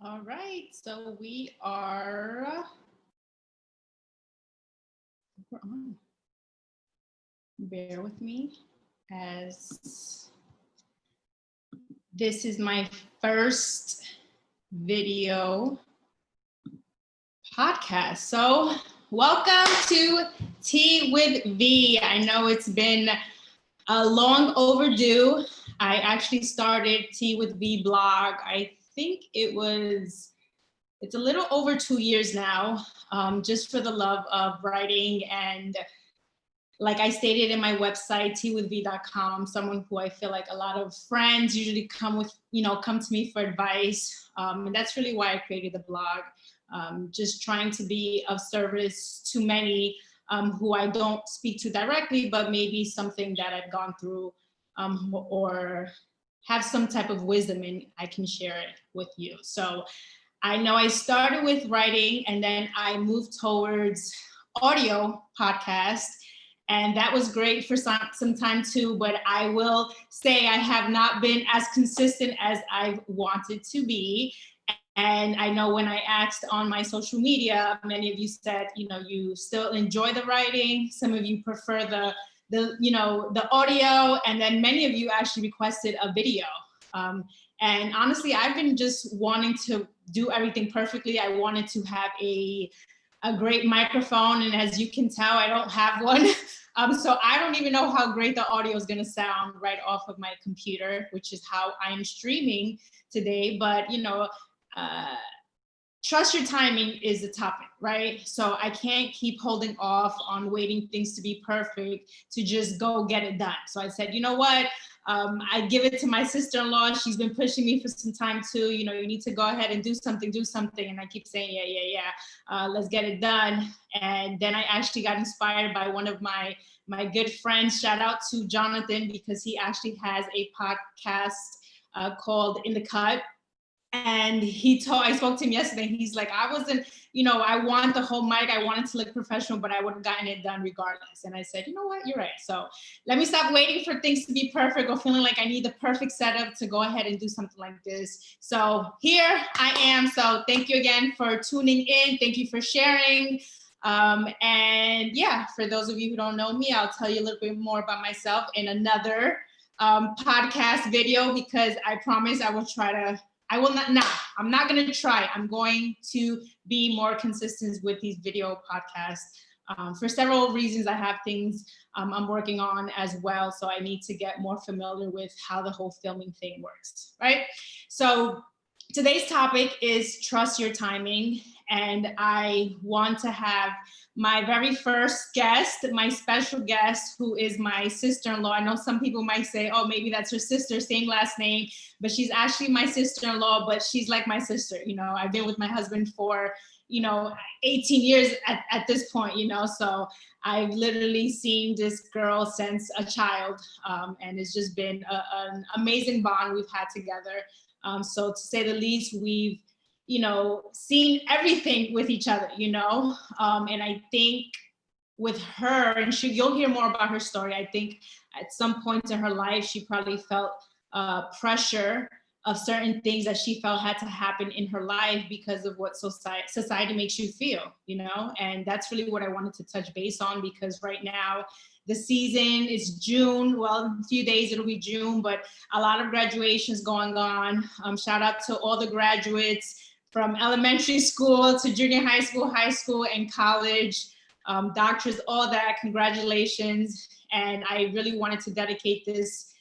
All right, so we're on. Bear with me as this is my first video podcast. So, welcome to Tea with V. I know it's been long overdue. I actually started Tea with V blog. I think it's a little over 2 years now, just for the love of writing. And like I stated in my website, teawithv.com, I'm someone who I feel like a lot of friends usually come to me for advice. And that's really why I created the blog. Just trying to be of service to many who I don't speak to directly, but maybe something that I've gone through or have some type of wisdom and I can share it with you. So I know I started with writing and then I moved towards audio podcast. And that was great for some time too, but I will say I have not been as consistent as I wanted to be. And I know when I asked on my social media, many of you said, you still enjoy the writing. Some of you prefer the audio, and then many of you actually requested a video. And honestly, I've been just wanting to do everything perfectly. I wanted to have a great microphone, and as you can tell, I don't have one. So I don't even know how great the audio is going to sound right off of my computer, which is how I am streaming today. But trust your timing is the topic, right? So I can't keep holding off on waiting things to be perfect to just go get it done. So I said, you know what? I give it to my sister-in-law. She's been pushing me for some time too. You need to go ahead and do something. And I keep saying, yeah. Let's get it done. And then I actually got inspired by one of my good friends. Shout out to Jonathan, because he actually has a podcast called In the Cut. And I spoke to him yesterday. He's like, I wasn't, I want the whole mic. I wanted to look professional, but I would have gotten it done regardless. And I said, you know what? You're right. So let me stop waiting for things to be perfect or feeling like I need the perfect setup to go ahead and do something like this. So here I am. So thank you again for tuning in. Thank you for sharing. And yeah, for those of you who don't know me, I'll tell you a little bit more about myself in another podcast video, because I promise I will try to I'm not going to try. I'm going to be more consistent with these video podcasts. For several reasons, I have things I'm working on as well. So I need to get more familiar with how the whole filming thing works, right? So today's topic is trust your timing. And I want to have my very first guest, my special guest, who is my sister-in-law. I know some people might say, oh, maybe that's her sister, same last name, but she's actually my sister-in-law, but she's like my sister. I've been with my husband for, 18 years at this point, so I've literally seen this girl since a child, and it's just been an amazing bond we've had together. So to say the least, we've seen everything with each other, and I think with her, and you'll hear more about her story. I think at some point in her life, she probably felt pressure of certain things that she felt had to happen in her life because of what society makes you feel, and that's really what I wanted to touch base on, because right now the season is June. Well, in a few days it'll be June, but a lot of graduations going on. Shout out to all the graduates from elementary school to junior high school, and college, doctors, all that. Congratulations. And I really wanted to dedicate this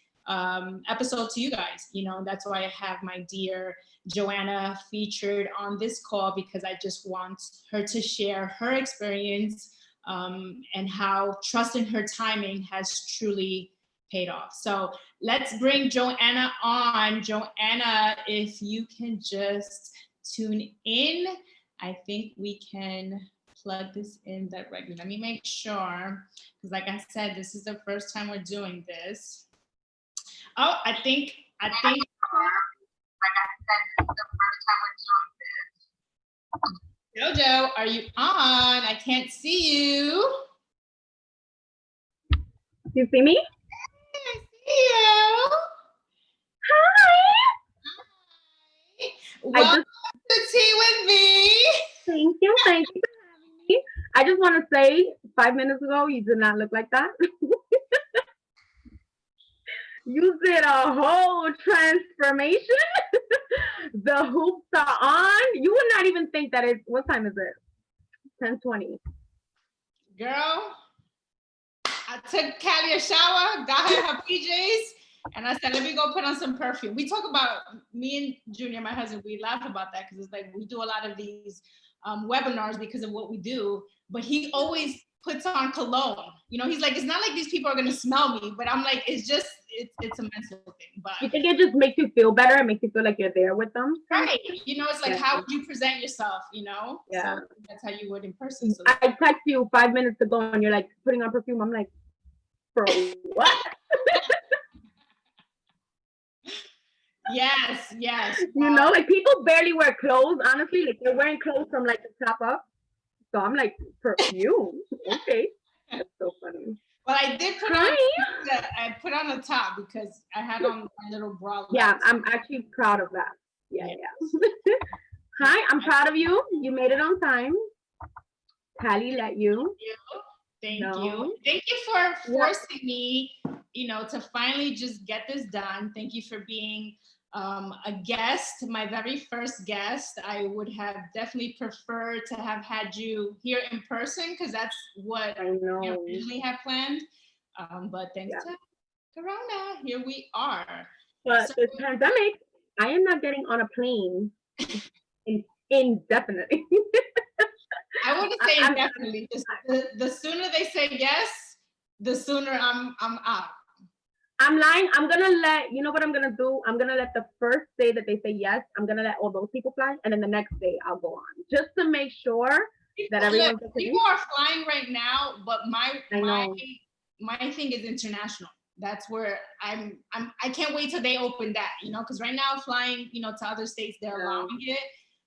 episode to you guys. That's why I have my dear Johanna featured on this call, because I just want her to share her experience and how trusting her timing has truly paid off. So let's bring Johanna on. Johanna, if you can just tune in, I think we can plug this in directly. Let me make sure, because like I said, this is the first time we're doing this. Oh, I think. Like I said, this is the first time we're doing this. Jojo, are you on? I can't see you. You see me? I see you. Hi. Welcome to want to say 5 minutes ago, you did not look like that. You did a whole transformation. The hoops are on. You would not even think that it's, what time is it? 10:20. Girl, I took Callie a shower, got her PJs, and I said, let me go put on some perfume. We talk about, me and Junior, my husband, we laugh about that because it's like we do a lot of these webinars because of what we do, but he always puts on cologne. You know, he's like, it's not like these people are gonna smell me, but I'm like, it's just, it's a mental thing. But you think it just makes you feel better? It makes you feel like you're there with them? Right. You know, it's like, how would you present yourself, you know? Yeah. So that's how you would in person. So I text you 5 minutes ago and you're like putting on perfume. I'm like, bro, what? Yes. You know, like people barely wear clothes, honestly. Like they're wearing clothes from like the top up. So I'm like, perfume? Okay. That's so funny. But I did put on a top because I had on my little bra. Yeah, I'm actually proud of that. Yeah. Hi, I'm proud of you. You made it on time. Callie let you. Thank you. Thank you for forcing me, you know, to finally just get this done. Thank you for being a guest, my very first guest. I would have definitely preferred to have had you here in person because that's what I originally had planned. But thanks to Corona, here we are. But this pandemic, I am not getting on a plane indefinitely. I wouldn't say indefinitely. Just the sooner they say yes, the sooner I'm out. I'm lying. I'm gonna let you know what I'm gonna do. I'm gonna let the first day that they say yes, I'm gonna let all those people fly, and then the next day I'll go on, just to make sure that everyone's okay. People are flying right now, but my thing is international. That's where I can't wait till they open that, you know, because right now flying, you know, to other states they're allowing it,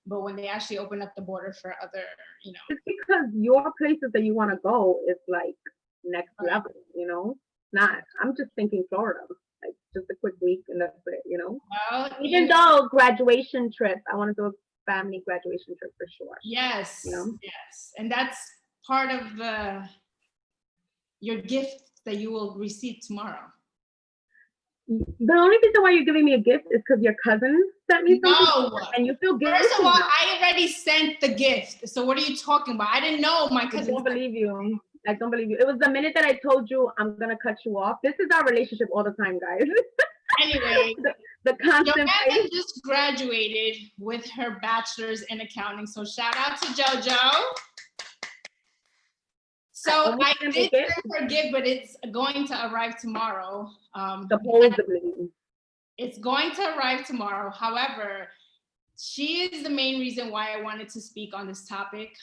but when they actually open up the border for other, you know, it's because your places that you want to go is like next level, you know. Not, I'm just thinking Florida, like just a quick week and that's it, you know. Well, even though graduation trip, I want to do a family graduation trip for sure. Yes, you know? Yes, and that's part of your gift that you will receive tomorrow. The only reason why you're giving me a gift is because your cousin sent me something. No. And you feel guilty. First of all, I already sent the gift. So what are you talking about? I didn't know my cousin. I don't believe you. I don't believe you. It was the minute that I told you I'm gonna cut you off. This is our relationship all the time, guys. Anyway, the constant. Johanna just graduated with her bachelor's in accounting. So shout out to JoJo. So I did send her a gift, but it's going to arrive tomorrow. Supposedly. It's going to arrive tomorrow. However, she is the main reason why I wanted to speak on this topic,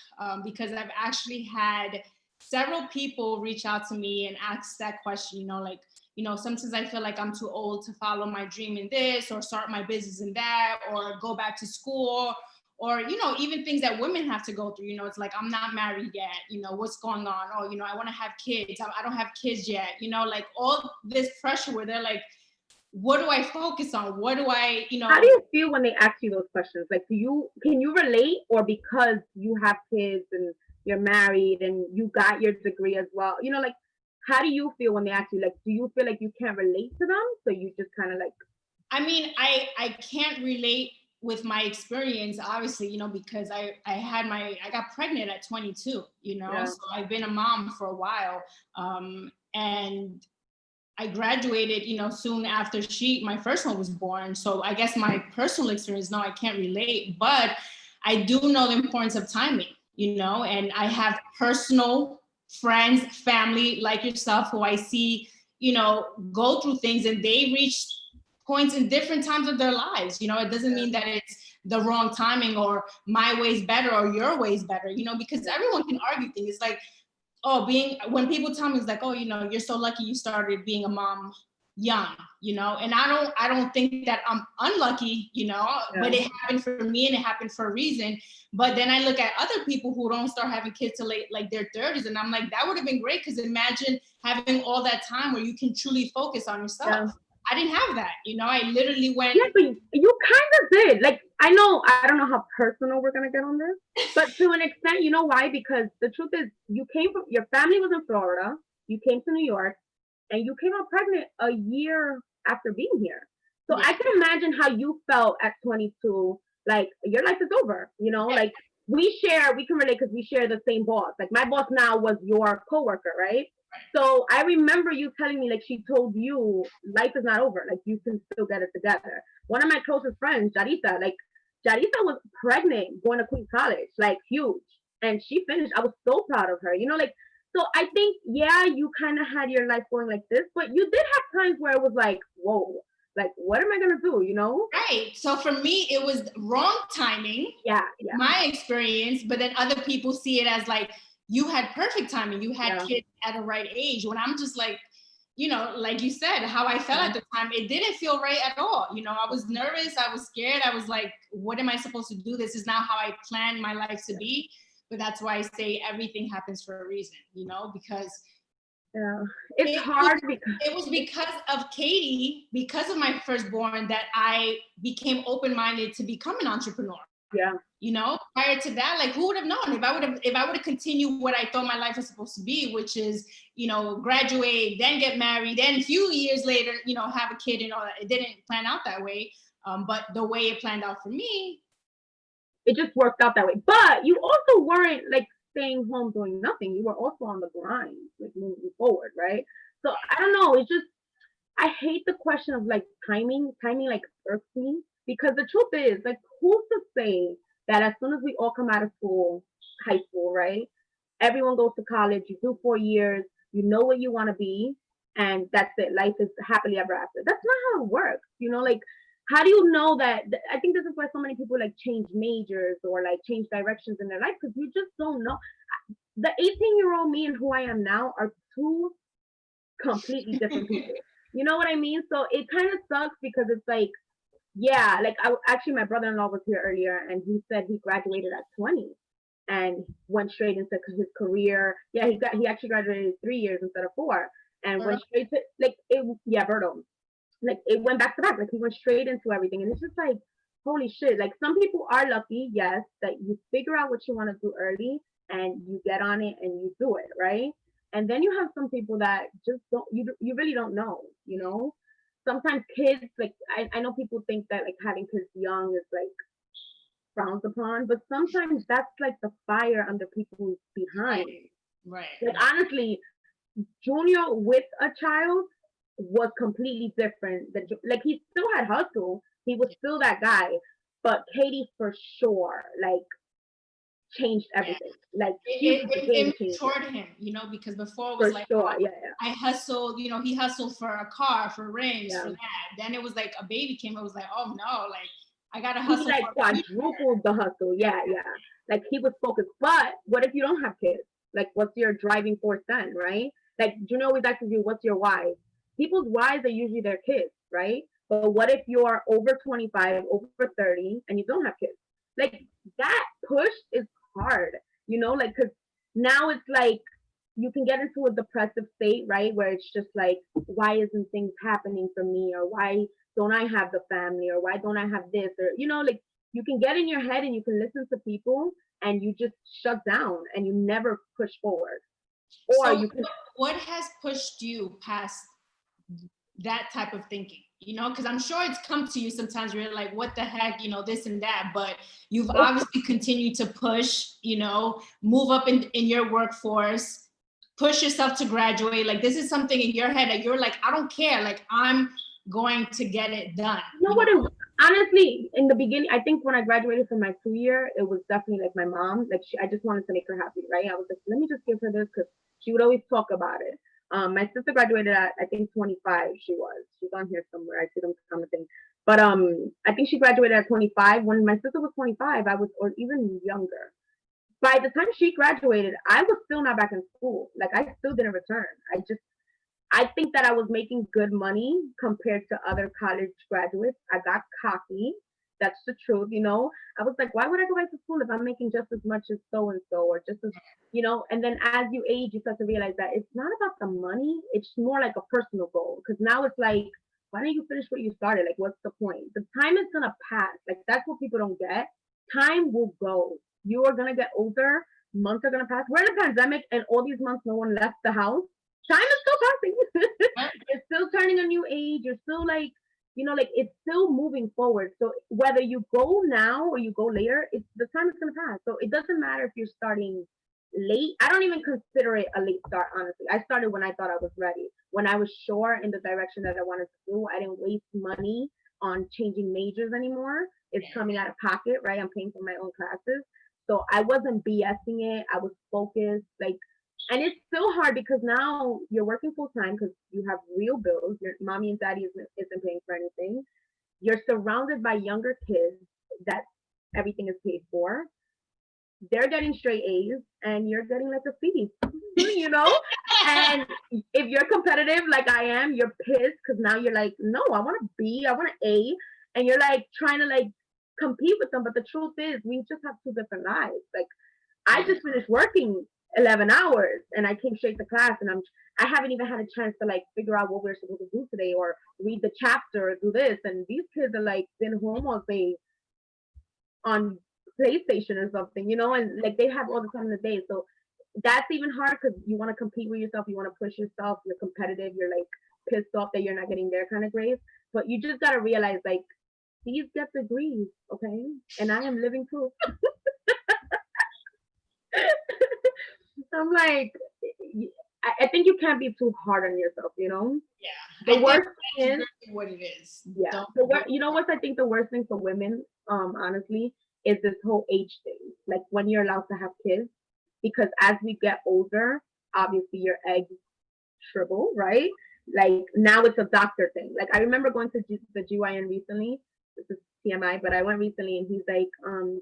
because I've actually had several people reach out to me and ask that question, you know, like, you know, sometimes I feel like I'm too old to follow my dream in this or start my business in that or go back to school or, you know, even things that women have to go through, you know, it's like, I'm not married yet, you know, what's going on? Oh, you know, I want to have kids. I don't have kids yet, you know, like all this pressure where they're like, what do I focus on? What do I, you know? How do you feel when they ask you those questions? Like, can you relate, or because you have kids and you're married and you got your degree as well, you know, like, how do you feel when they ask you, like, do you feel like you can't relate to them? So you just kind of like, I mean, I can't relate with my experience, obviously, you know, because I got pregnant at 22, you know, so I've been a mom for a while. And I graduated, you know, soon after my first one was born. So I guess my personal experience, no, I can't relate, but I do know the importance of timing, you know, and I have personal friends, family like yourself who I see, you know, go through things and they reach points in different times of their lives. You know, it doesn't mean that it's the wrong timing or my way's better or your way's better, you know, because everyone can argue things. It's like, when people tell me, it's like, oh, you know, you're so lucky you started being a mom young, you know, and I don't think that I'm unlucky, you know, but it happened for me and it happened for a reason. But then I look at other people who don't start having kids till like their 30s, and I'm like, that would have been great, because imagine having all that time where you can truly focus on yourself. I didn't have that. I literally went. Yeah, but you kind of did. Like, I don't know how personal we're gonna get on this, but to an extent, you know why? Because the truth is, your family was in Florida, you came to New York, and you came out pregnant a year after being here. So Yeah. I can imagine how you felt at 22. Like, your life is over. Like, we can relate because we share the same boss. Like, my boss now was your coworker, right? So I remember you telling me, like, she told you life is not over. Like, you can still get it together. One of my closest friends, Jarita was pregnant going to Queens College, like, huge. And she finished. I was so proud of her. Like, so I think, yeah, you kind of had your life going like this, but you did have times where it was like, whoa, like, what am I going to do, Right. So for me, it was wrong timing. Yeah. My experience, but then other people see it as like, you had perfect timing. You had kids at a right age. When I'm just like, like you said, how I felt at the time, it didn't feel right at all. I was nervous. I was scared. I was like, what am I supposed to do? This is not how I planned my life to be. But that's why I say everything happens for a reason, because it's hard because it was because of Katie, because of my firstborn, that I became open-minded to become an entrepreneur. Yeah. Prior to that, like, who would have known if I would have continued what I thought my life was supposed to be, which is, graduate, then get married, then a few years later, have a kid and all that. It didn't plan out that way. But the way it planned out for me, it just worked out that way. But you also weren't like staying home doing nothing. You were also on the grind, like, moving forward, right? So I don't know. It's just, I hate the question of like timing. Timing like irks me, because the truth is, like, who's to say that as soon as we all come out of school, high school, right? Everyone goes to college, you do 4 years, you know what you want to be, and that's it. Life is happily ever after. That's not how it works. Like, how do you know that? I think this is why so many people like change majors or like change directions in their life, because you just don't know. The 18-year-old me and who I am now are two completely different people. You know what I mean? So it kind of sucks, because it's like, yeah, like, actually, my brother-in-law was here earlier, and he said he graduated at 20 and went straight into his career. Yeah, he actually graduated 3 years instead of 4, and went straight to, like, Berto. Like, it went back to back. Like, he went straight into everything, and it's just like, holy shit. Like, some people are lucky, yes, that you figure out what you want to do early and you get on it and you do it, right? And then you have some people that just don't. You really don't know. Sometimes kids, like, I know people think that like having kids young is like frowned upon, but sometimes that's like the fire under people's behind. Right. Like, honestly, Junior with a child was completely different. Like, he still had hustle. He was still that guy, but Katie for sure, like, changed everything. Like, it matured him, because before it was for like, sure, I hustled, he hustled for a car, for rings, for that. Then it was like a baby came, it was like, oh no, like, I gotta hustle. He like quadrupled the hustle. Yeah. Like, he was focused. But what if you don't have kids? Like, what's your driving force then, right? Like, always ask you, what's your why? People's whys are usually their kids, right? But what if you're over 25, over 30, and you don't have kids? Like, that push is hard, like, because now it's like you can get into a depressive state, right? Where it's just like, why isn't things happening for me? Or why don't I have the family? Or why don't I have this? Or, like, you can get in your head and you can listen to people and you just shut down and you never push forward. Or so you can. What has pushed you past that type of thinking? Because I'm sure it's come to you sometimes where you're like, what the heck, this and that, but you've obviously continued to push, move up in your workforce, push yourself to graduate. Like, this is something in your head that you're like, I don't care, like, I'm going to get it done. Honestly, in the beginning, I think when I graduated from my 2 year, it was definitely like my mom. Like, I just wanted to make her happy, right? I was like, let me just give her this, because she would always talk about it. My sister graduated at, I think, 25. She's on here somewhere. I see them commenting. But I think she graduated at 25. When my sister was 25, I was, or even younger. By the time she graduated, I was still not back in school. Like, I still didn't return. I think that I was making good money compared to other college graduates. I got cocky. That's the truth, I was like, why would I go back to school if I'm making just as much as so and so, or just as, and then as you age, you start to realize that it's not about the money. It's more like a personal goal. Because now it's like, why don't you finish what you started? Like, what's the point? The time is gonna pass. Like, that's what people don't get. Time will go. You are gonna get older. Months are gonna pass. We're in a pandemic, and all these months, no one left the house. Time is still passing. You're still turning a new age. You're still like, like it's still moving forward. So whether you go now or you go later, it's the time is gonna pass. So it doesn't matter if you're starting late. I don't even consider it a late start, honestly. I started when I thought I was ready. When I was sure in the direction that I wanted to do, I didn't waste money on changing majors anymore. It's coming out of pocket, right? I'm paying for my own classes. So I wasn't BSing it. I was focused. Like, and it's still hard because now you're working full time because you have real bills. Your mommy and daddy isn't paying for anything. You're surrounded by younger kids that everything is paid for. They're getting straight A's and you're getting like a C, you know? And if you're competitive like I am, you're pissed because now you're like, no, I want a B, I want an A. And you're like trying to like compete with them. But the truth is, we just have two different lives. Like, I just finished working 11 hours and I came straight to class and I haven't even had a chance to like figure out what we're supposed to do today or read the chapter or do this. And these kids are like been home all day on PlayStation or something, and like they have all the time in the day. So that's even hard because you want to compete with yourself, you want to push yourself, you're competitive, you're like pissed off that you're not getting their kind of grades. But you just gotta realize like these get degrees, okay? And I am living proof. I'm like, I think you can't be too hard on yourself, Yeah. The worst thing is what it is. yeah. You know what I think the worst thing for women, honestly, is this whole age thing. Like when you're allowed to have kids, because as we get older, obviously your eggs shrivel, right? Like now it's a doctor thing. Like I remember going to the GYN recently. This is TMI, but I went recently and he's like,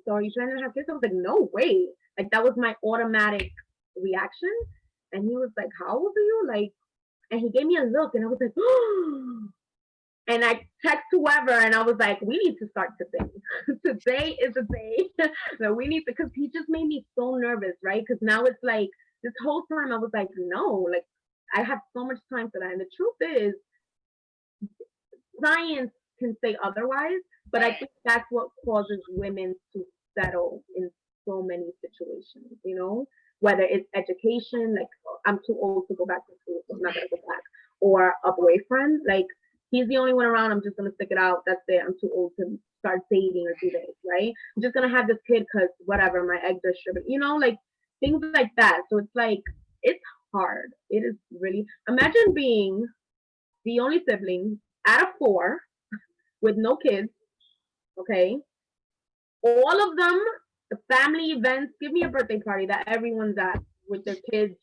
so are you planning to have kids? I was like, no way. Like that was my automatic reaction. And he was like, how old are you? Like, and he gave me a look and I was like, oh. And I text whoever and I was like, we need to start today. Today is the day that we need to, because he just made me so nervous, right? Because now it's like, this whole time I was like, no, like I have so much time for that. And the truth is, science can say otherwise, but I think that's what causes women to settle in so many situations, whether it's education, like I'm too old to go back to school, so I'm not gonna go back, or a boyfriend, like he's the only one around, I'm just gonna stick it out, that's it, I'm too old to start dating or do this, right? I'm just gonna have this kid because whatever, my eggs are shriveled, like things like that. So it's like, it's hard. It is really, imagine being the only sibling out of four with no kids, okay? All of them, the family events, give me a birthday party that everyone's at with their kids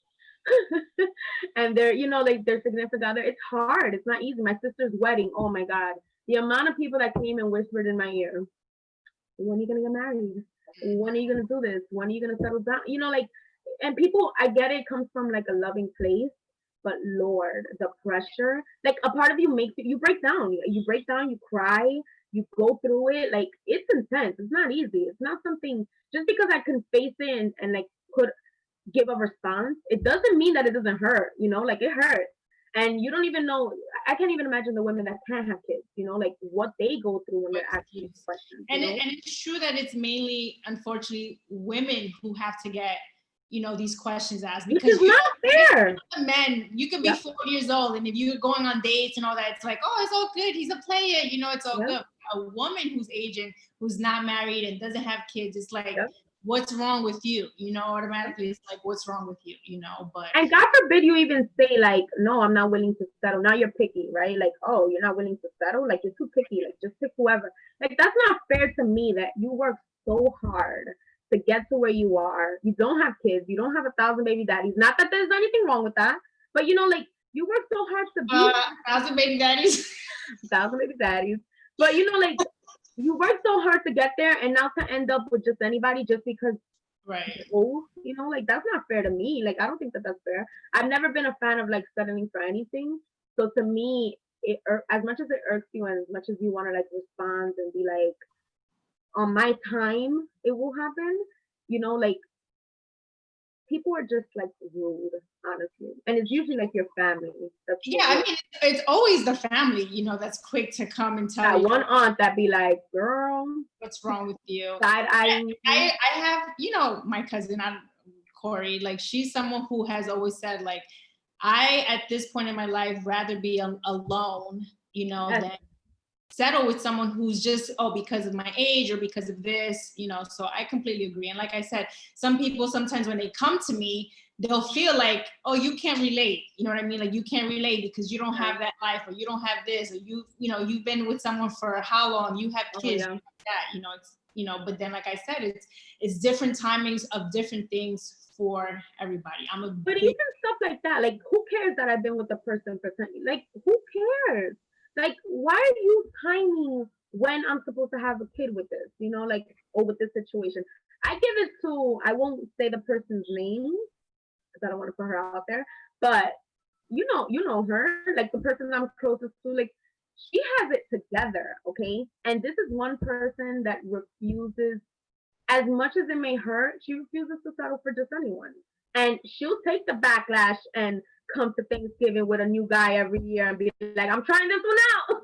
and they're, like their significant other. It's hard. It's not easy. My sister's wedding, oh my God. The amount of people that came and whispered in my ear, when are you gonna get married? When are you gonna do this? When are you gonna settle down? Like, and people, I get it comes from like a loving place, but Lord, the pressure, like a part of you makes it, you break down, you cry, you go through it. Like it's intense. It's not easy. It's not something just because I can face it and like give a response. It doesn't mean that it doesn't hurt. Like it hurts. And you don't even know. I can't even imagine the women that can't have kids. Like what they go through when they're asking these questions. And it's true that it's mainly, unfortunately, women who have to get these questions asked, because it's not fair. Men, you can be 4 years old, and if you're going on dates and all that, it's like, oh, it's all good, he's a player, it's all good. A woman who's aging, who's not married and doesn't have kids, it's like, what's wrong with you? Automatically it's like, what's wrong with you? But and God forbid you even say like, no, I'm not willing to settle. Now you're picky, right? Like, oh, you're not willing to settle? Like you're too picky, like just pick whoever. Like that's not fair to me that you work so hard to get to where you are. You don't have kids, you don't have 1,000 baby daddies. Not that there's anything wrong with that, but like you work so hard to be 1,000 baby daddies. 1,000 baby daddies. But like you work so hard to get there, and now to end up with just anybody just because like that's not fair to me. Like I don't think that that's fair. I've never been a fan of like settling for anything. So to me, as much as it irks you and as much as you want to like respond and be like, on my time it will happen, like people are just like rude, honestly. And it's usually like your family that's Yeah, I mean, it's always the family, that's quick to come and tell that you one aunt that be like, girl, what's wrong with you. side-eyeing you. I have, my cousin, Corey, like she's someone who has always said like, I, at this point in my life, rather be alone, than settle with someone who's just, because of my age or because of this, so I completely agree. And like I said, some people, sometimes when they come to me, they'll feel like, oh, you can't relate. You know what I mean? Like you can't relate because you don't have that life, or you don't have this, or you've been with someone for how long, you have kids, like that, it's, but then, like I said, it's different timings of different things for everybody. But even stuff like that, like who cares that I've been with the person for 10 years? Like who cares? Like, why are you timing when I'm supposed to have a kid with this? Like, with this situation. I give it to, I won't say the person's name because I don't want to put her out there, but you know her, like the person I'm closest to, like she has it together, okay? And this is one person that refuses, as much as it may hurt, she refuses to settle for just anyone. And she'll take the backlash and come to Thanksgiving with a new guy every year and be like, I'm trying this one out,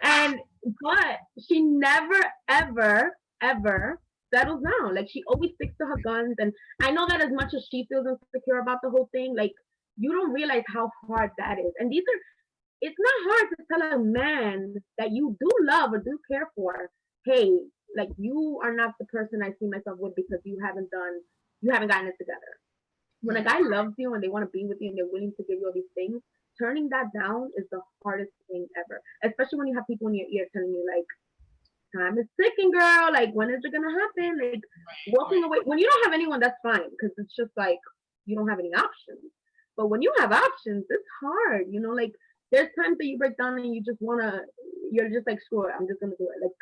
And but she never, ever, ever settles down. Like she always sticks to her guns. And I know that as much as she feels insecure about the whole thing, like you don't realize how hard that is. And it's not hard to tell a man that you do love or do care for, hey, like you are not the person I see myself with because you haven't gotten it together. When a guy loves you and they want to be with you and they're willing to give you all these things, turning that down is the hardest thing ever. Especially when you have people in your ear telling you like, time is ticking, girl. Like, when is it gonna happen? Like, walking away. When you don't have anyone, that's fine because it's just like you don't have any options. But when you have options, it's hard. Like there's times that you break down and you're just like, screw it, I'm just gonna do it. Like,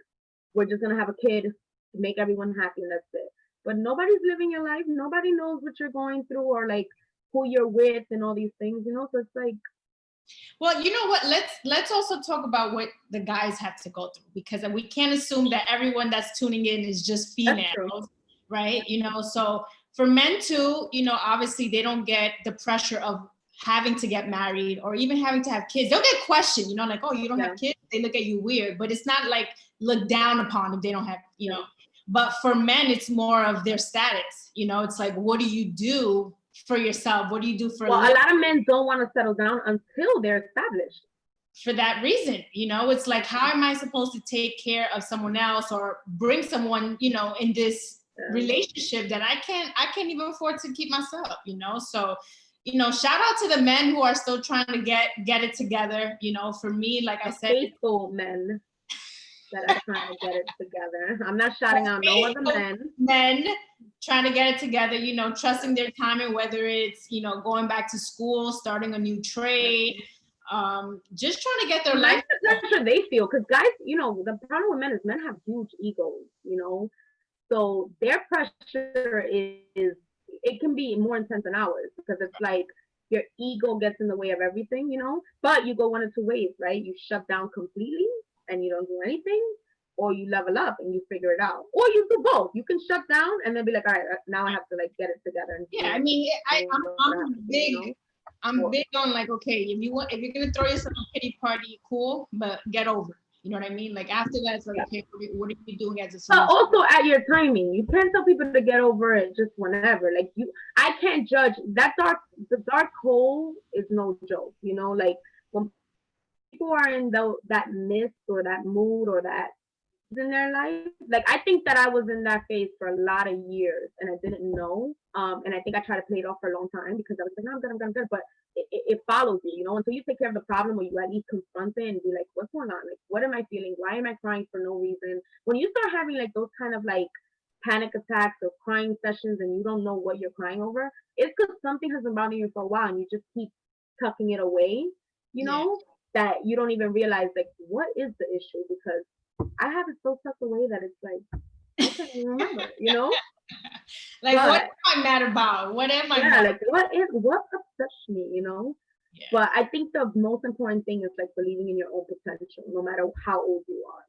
we're just gonna have a kid, make everyone happy, and that's it. But nobody's living your life. Nobody knows what you're going through or like who you're with and all these things, So it's like, well, you know what? Let's also talk about what the guys have to go through, because we can't assume that everyone that's tuning in is just females, right? So for men too, obviously they don't get the pressure of having to get married or even having to have kids. They'll get questioned, like, oh, you don't have kids? They look at you weird, but it's not like look down upon if they don't have, But for men, it's more of their status. It's like, what do you do for yourself? What do you do for a lot of men don't want to settle down until they're established. For that reason, it's like, how am I supposed to take care of someone else or bring someone, in this relationship that I can't even afford to keep myself, So, shout out to the men who are still trying to get it together. For me, like I said, faithful men that are trying to get it together. I'm not shouting out no other men trying to get it together, trusting their timing, whether it's, going back to school, starting a new trade, just trying to get their life. That's what they feel. Because guys, the problem with men is men have huge egos, so their pressure is, it can be more intense than ours because it's like your ego gets in the way of everything, but you go one of two ways, right? You shut down completely and you don't do anything, or you level up and you figure it out, or you do both. You can shut down and then be like, all right, now I have to like get it together. And I mean, I'm big. I'm big on like, okay, if you're gonna throw yourself a pity party, cool, but get over it. You know what I mean? Like after that, it's like, okay, what are you doing as a solution? But also at your timing, you can't tell people to get over it just whenever. Like I can't judge that the dark hole is no joke. Like when people are in that mist or that mood or that in their life, like I think that I was in that phase for a lot of years and I didn't know. And I think I tried to play it off for a long time because I was like, no, I'm good. But it follows you, until you take care of the problem or you at least confront it and be like, what's going on? Like, what am I feeling? Why am I crying for no reason? When you start having like those kind of like panic attacks or crying sessions and you don't know what you're crying over, it's because something has been bothering you for a while and you just keep tucking it away, that you don't even realize like what is the issue, because I have it so tucked away that it's like I can't even remember, Like, what am I mad about? What am I mad like what upsets me, Yeah. But I think the most important thing is like believing in your own potential, no matter how old you are,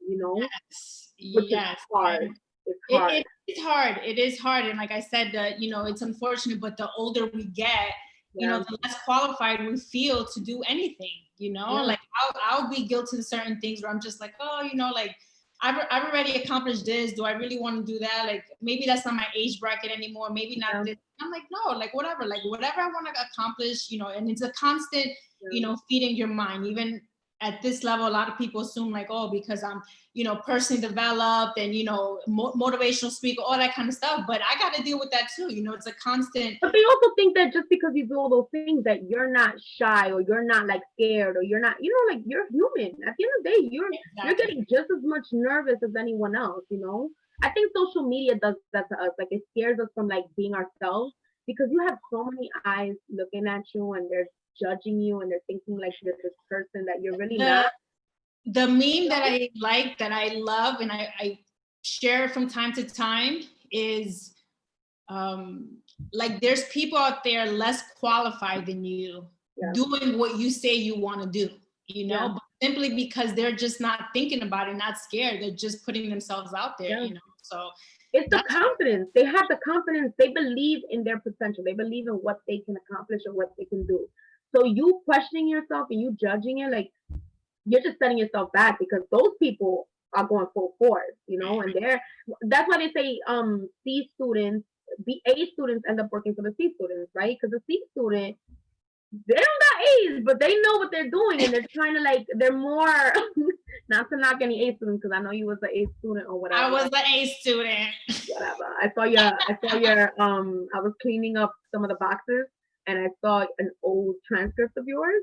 Yes. Which is hard. it's hard. It's hard. It is hard. And like I said, you know, it's unfortunate, but the older we get, you know, the less qualified we feel to do anything, you know, like I'll be guilty of certain things where I'm just like, oh, you know, like I've already accomplished this. Do I really want to do that? Like, maybe that's not my age bracket anymore. Maybe not this. I'm like, no, like whatever I want to accomplish, you know, and it's a constant, you know, feeding your mind. Even at this level, a lot of people assume like, oh, because I'm, you know, personally developed and, you know, motivational speaker, all that kind of stuff. But I got to deal with that too. You know, it's a constant. But they also think that just because you do all those things that you're not shy or you're not like scared or you're not, you know, like you're human. At the end of the day, you're getting just as much nervous as anyone else, you know? I think social media does that to us. Like it scares us from like being ourselves because you have so many eyes looking at you and they're judging you and they're thinking like you're this person that you're really not. The meme that I like, that I love, and I share from time to time is like there's people out there less qualified than you doing what you say you want to do, you know, but simply because they're just not thinking about it, not scared. They're just putting themselves out there, you know. So it's the confidence. They have the confidence. They believe in their potential. They believe in what they can accomplish or what they can do. So you questioning yourself and you judging it, like you're just setting yourself back because those people are going full force, you know, and that's why they say C students, the A students end up working for the C students, right? Because the C student, they don't got A's, but they know what they're doing and they're trying to like, they're more, not to knock any A students, because I know you was an A student or whatever. I was an A student. Whatever. I saw your, I was cleaning up some of the boxes and I saw an old transcript of yours.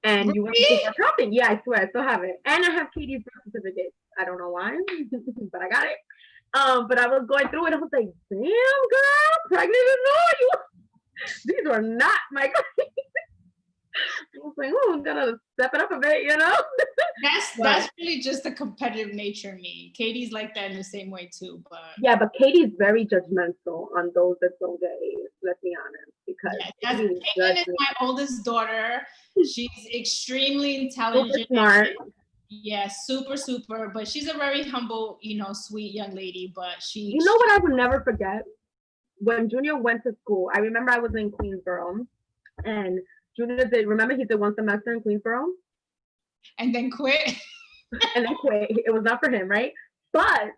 And you went to shopping. Yeah, I swear, I still have it. And I have Katie's birth certificate. I don't know why, but I got it. But I was going through it. I was like, damn, girl, pregnant and all you. These are not my grades. I was like, oh, I'm gonna step it up a bit, you know? That's really just the competitive nature of me. Katie's like that in the same way too, but yeah, but Katie's very judgmental on those that don't get A's, let's be honest. Because Caitlin is my oldest daughter. She's extremely intelligent. Super smart. Yeah, super, but she's a very humble, you know, sweet young lady, but You know what I would never forget? When Junior went to school, I remember I was in Queensboro and Junior remember he did one semester in Queensboro? And then quit. And then quit. It was not for him, right? But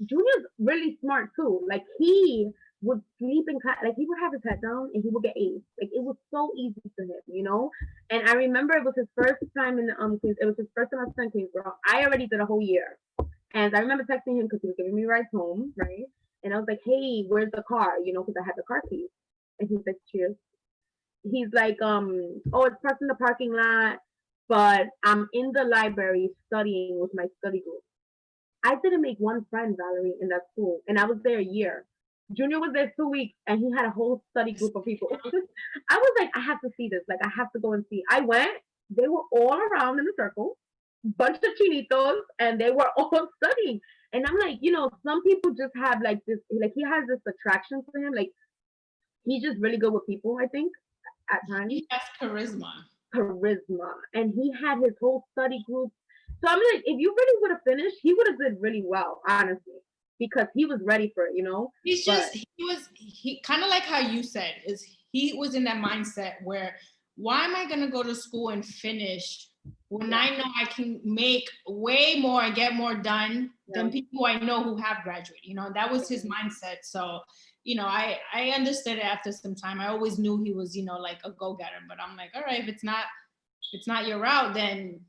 Junior's really smart too. Like he would sleep in class, like he would have his head down and he would get A's. Like it was so easy for him, you know? And I remember it was his first time in Queens, it was his first semester in Queensboro. I already did a whole year. And I remember texting him because he was giving me rides home, right? And I was like, hey, where's the car? You know, because I had the car keys. And he's like, cheers. He's like, oh, it's parked in the parking lot, but I'm in the library studying with my study group. I didn't make one friend, Valerie, in that school. And I was there a year. Junior was there 2 weeks and he had a whole study group of people. I was like, I have to see this. Like, I have to go and see. I went. They were all around in a circle, bunch of chinitos, and they were all studying. And I'm like, you know, some people just have like this, like he has this attraction to him. Like, he's just really good with people, I think, at times. He has charisma. And he had his whole study group. So I'm like, if you really would have finished, he would have did really well, honestly, because he was ready for it, you know? He kind of like how you said, is he was in that mindset where, why am I going to go to school and finish when I know I can make way more and get more done than people I know who have graduated, you know? That was his mindset. So, you know, I understood it after some time. I always knew he was, you know, like a go-getter, but I'm like, all right, if it's not your route, then.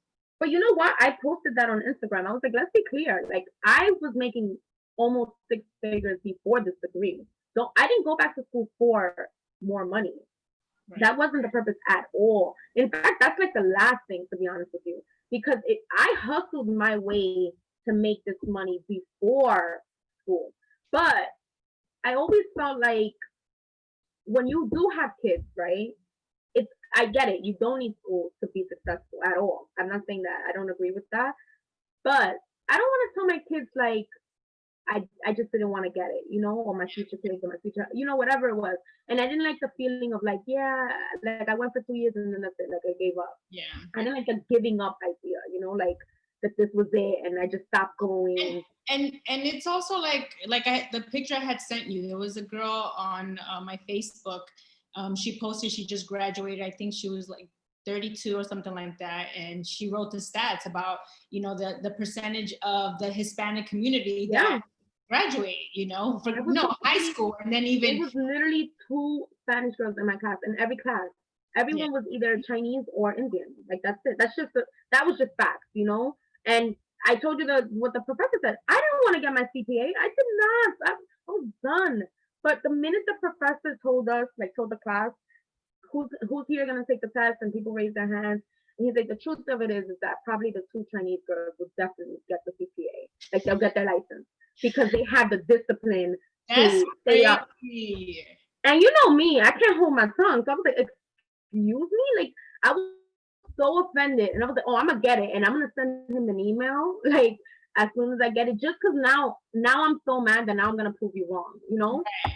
But you know what? I posted that on Instagram. I was like, let's be clear. Like, I was making almost 6 figures before this degree. So I didn't go back to school for more money. Right. That wasn't the purpose at all. In fact, that's like the last thing, to be honest with you, because I hustled my way to make this money before school. But I always felt like when you do have kids, right? I get it. You don't need school to be successful at all. I'm not saying that. I don't agree with that. But I don't want to tell my kids like I just didn't want to get it, you know, or my future kids or my future, you know, whatever it was. And I didn't like the feeling of like, yeah, like I went for 2 years and then that's it. Like I gave up. Yeah. I didn't like the giving up idea, you know, like that this was it, and I just stopped going. And it's also like the picture I had sent you. There was a girl on my Facebook. She posted she just graduated. I think she was like 32 or something like that, and she wrote the stats about the percentage of the Hispanic community that graduated. For high school, and then even it was literally 2 Spanish girls in my class, in every class. Everyone was either Chinese or Indian. Like that's it. That was just facts, And I told you what the professor said. I didn't want to get my CPA. I did not. I was done. But the minute the professor told the class, who's here gonna take the test, and people raised their hands, and he's like, the truth of it is that probably the 2 Chinese girls will definitely get the CPA. Like they'll get their license because they have the discipline to stay up. And you know me, I can't hold my tongue. So I was like, excuse me? Like I was so offended, and I was like, oh, I'm gonna get it, and I'm gonna send him an email like as soon as I get it, just because now I'm so mad that now I'm gonna prove you wrong,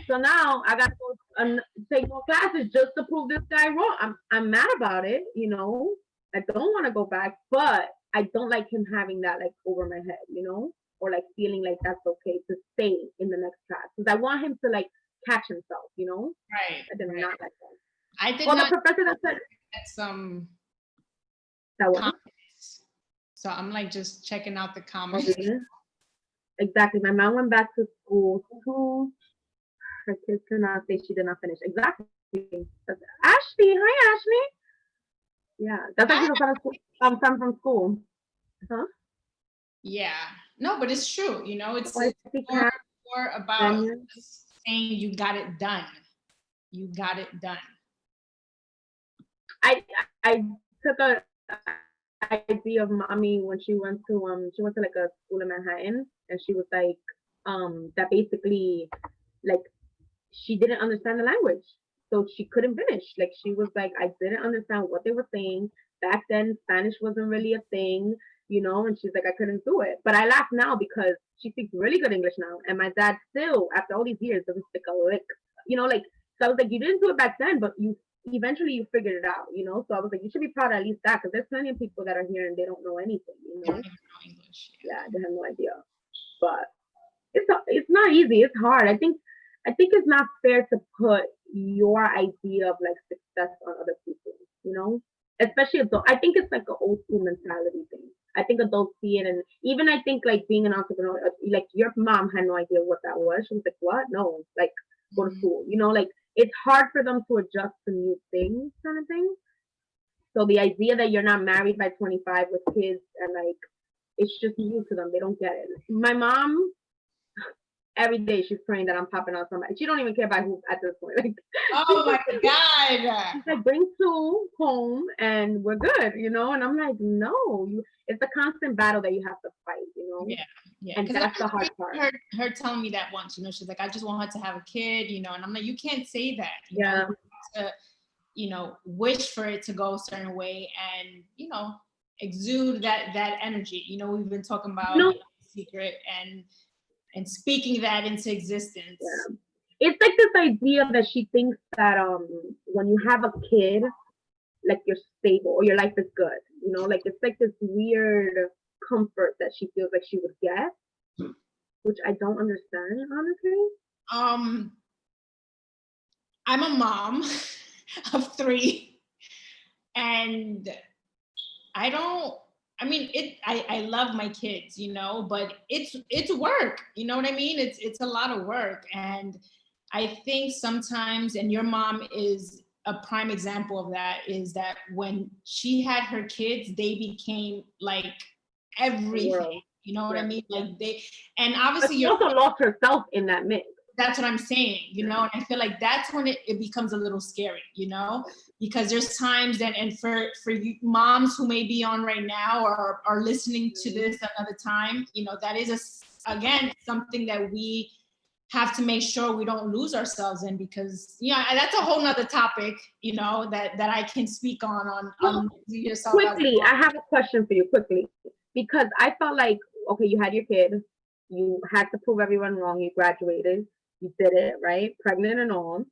So now I got to take more classes just to prove this guy wrong. I'm mad about it, I don't want to go back, but I don't like him having that like over my head, or like feeling like that's okay to stay in the next class, because I want him to like catch himself, Right. I did not like that. I did not. The professor that said some comments. So I'm like just checking out the comments. Okay. Exactly. My mom went back to school too. Her kids cannot say she did not finish. Exactly. That's Ashley. Hi, Ashley. Yeah, that's actually from school. Huh? Yeah. No, but it's true. It's more about saying you got it done. You got it done. I took a idea of mommy when she went to like a school in Manhattan, and she was like that basically like she didn't understand the language, so she couldn't finish. Like she was like, I didn't understand what they were saying back then. Spanish wasn't really a thing, and she's like, I couldn't do it. But I laugh now because she speaks really good English now, and my dad still after all these years doesn't speak a lick, like. So I was like, you didn't do it back then, but eventually you figured it out, So I was like, you should be proud of at least that, because there's plenty of people that are here and they don't know anything, They don't even know English. Yeah, they have no idea. But it's not easy. It's hard. I think it's not fair to put your idea of like success on other people, especially adults. I think it's like an old school mentality thing. I think adults see it, and even I think like being an entrepreneur, like your mom had no idea what that was. She was like, what? No, like go to school, like it's hard for them to adjust to new things, kind of thing. So the idea that you're not married by 25 with kids and like it's just new to them, they don't get it. My mom, every day she's praying that I'm popping out somebody. She don't even care about who at this point. Like, oh my God. She's like, bring 2 home and we're good, And I'm like, no, it's a constant battle that you have to fight, Yeah. And that's the hard part. Her telling me that once, she's like, I just want her to have a kid, and I'm like, you can't say that. You yeah. You have to, wish for it to go a certain way and, exude that energy. We've been talking about secret and speaking that into existence. Yeah. It's like this idea that she thinks that when you have a kid, like you're stable or your life is good, like it's like this weird comfort that she feels like she would get, which I don't understand, honestly. I'm a mom of 3, and I love my kids, but it's work, you know what I mean? It's a lot of work. And I think sometimes, and your mom is a prime example of that, is that when she had her kids, they became like everything, you know what I mean? Like and obviously she also lost herself in that mix. That's what I'm saying, and I feel like that's when it becomes a little scary, because there's times and for you moms who may be on right now or are listening to this another time, that is again something that we have to make sure we don't lose ourselves in, because that's a whole nother topic, that I can speak on yourself. Quickly, I have a question for you quickly, because I felt like, okay, you had your kid, you had to prove everyone wrong, you graduated, you did it, right? Pregnant and all.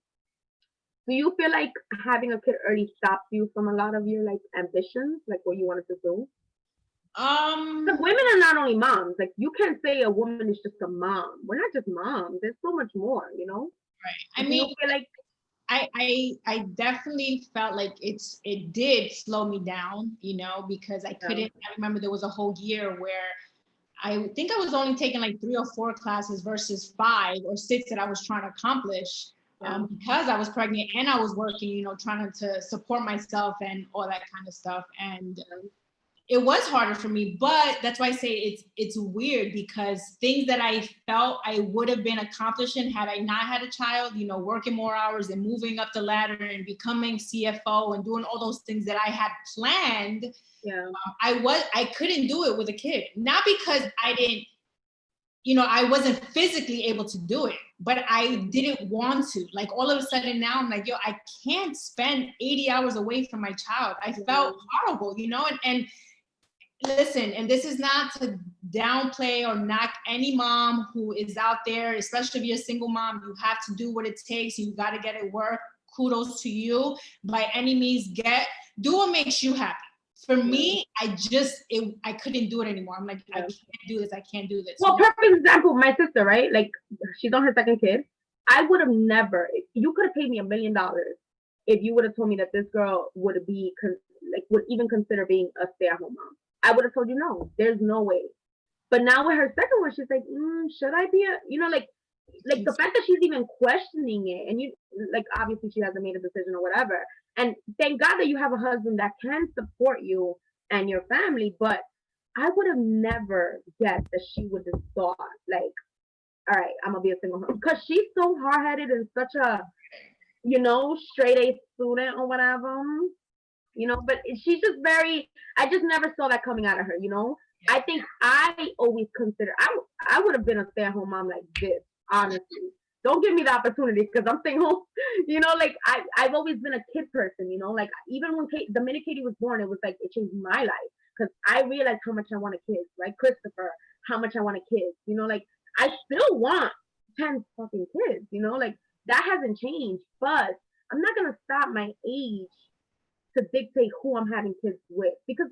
Do you feel like having a kid early stopped you from a lot of your like ambitions, like what you wanted to do? Because women are not only moms. Like you can't say a woman is just a mom. We're not just moms. There's so much more, you know. Right. I Do you mean, feel like I definitely felt like it did slow me down, because I couldn't. I remember there was a whole year where I think I was only taking like 3 or 4 classes versus 5 or 6 that I was trying to accomplish, because I was pregnant and I was working, trying to support myself and all that kind of stuff. And it was harder for me, but that's why I say it's weird, because things that I felt I would have been accomplishing had I not had a child, working more hours and moving up the ladder and becoming CFO and doing all those things that I had planned. I couldn't do it with a kid, not because I didn't, I wasn't physically able to do it, but I didn't want to. Like all of a sudden now I'm like, I can't spend 80 hours away from my child. I felt horrible, and listen, and this is not to downplay or knock any mom who is out there, especially if you're a single mom. You have to do what it takes. You got to get it work. Kudos to you. By any means, do what makes you happy. For me, I couldn't do it anymore. I'm like, I can't do this. I can't do this. Well, perfect example, my sister, right? Like she's on her second kid. I would have never, you could have paid me $1 million if you would have told me that this girl would even consider being a stay-at-home mom. I would have told you no, there's no way. But now with her second one, she's like, should I be like the fact that she's even questioning it, and obviously she hasn't made a decision or whatever. And thank God that you have a husband that can support you and your family. But I would have never guessed that she would have thought like, all right, I'm gonna be a single mom, because she's so hard-headed and such a, straight A student or whatever. But she's just I just never saw that coming out of her, I think I always consider, I would have been a stay-at-home mom like this, honestly. Don't give me the opportunity because I'm staying home, I've always been a kid person, like even when the minute Katie was born, it was like, it changed my life because I realized how much I want a kid, right? Christopher, how much I want a kid, I still want 10 fucking kids, that hasn't changed, but I'm not going to stop my age to dictate who I'm having kids with, because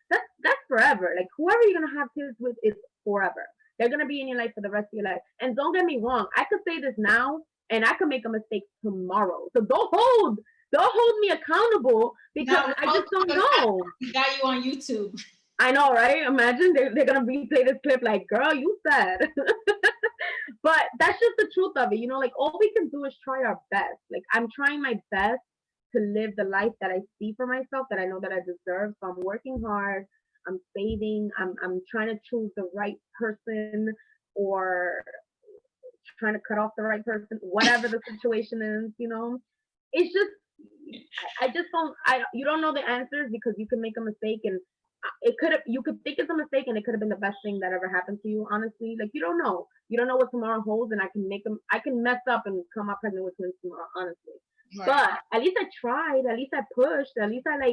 that's forever. Like whoever you're gonna have kids with is forever. They're gonna be in your life for the rest of your life. And don't get me wrong, I could say this now and I could make a mistake tomorrow. So don't hold me accountable, because I just don't know. We got you on YouTube. I know, right? Imagine they're gonna replay this clip like, girl, you said. But that's just the truth of it, like all we can do is try our best. Like I'm trying my best to live the life that I see for myself, that I know that I deserve. So I'm working hard, I'm saving, I'm trying to choose the right person, or trying to cut off the right person, whatever the situation is, It's just, I just don't, you don't know the answers, because you can make a mistake and you could think it's a mistake and it could have been the best thing that ever happened to you, honestly. Like you don't know what tomorrow holds, and I can mess up and come out pregnant with twins tomorrow, honestly. Right. But at least I tried, at least I pushed, at least I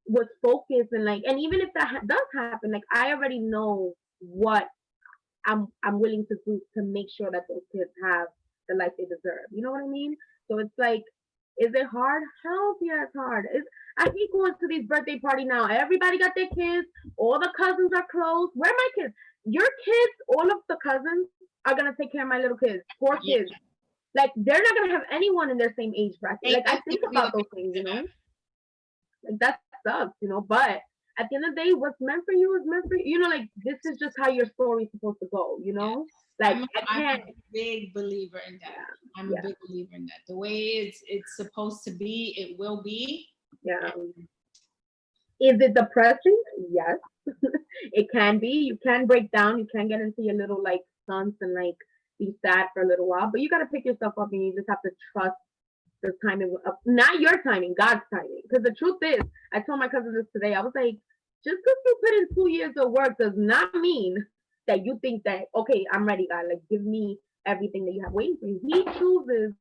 was focused, and and even if that does happen, I already know what I'm willing to do to make sure that those kids have the life they deserve. You know what I mean? So it's like, is it hard? Hell yeah, it's hard. I keep going to these birthday party now. Everybody got their kids. All the cousins are close. Where are my kids? Your kids, all of the cousins are gonna take care of my little kids. 4 kids. Like they're not gonna have anyone in their same age bracket. Like I think about those things, Like that sucks, But at the end of the day, what's meant for you is meant for you. Like this is just how your story's supposed to go, Like I'm a big believer in that. I'm a big believer in that. The way it's supposed to be, it will be. Yeah. Is it depressing? Yes. It can be. You can break down. You can get into your little stunts and be sad for a little while, but you got to pick yourself up, and you just have to trust the timing of, not your timing, God's timing. Because the truth is, I told my cousin this today, I was like, just because you put in 2 years of work does not mean that you think that, okay, I'm ready, God, give me everything that you have waiting for you. He chooses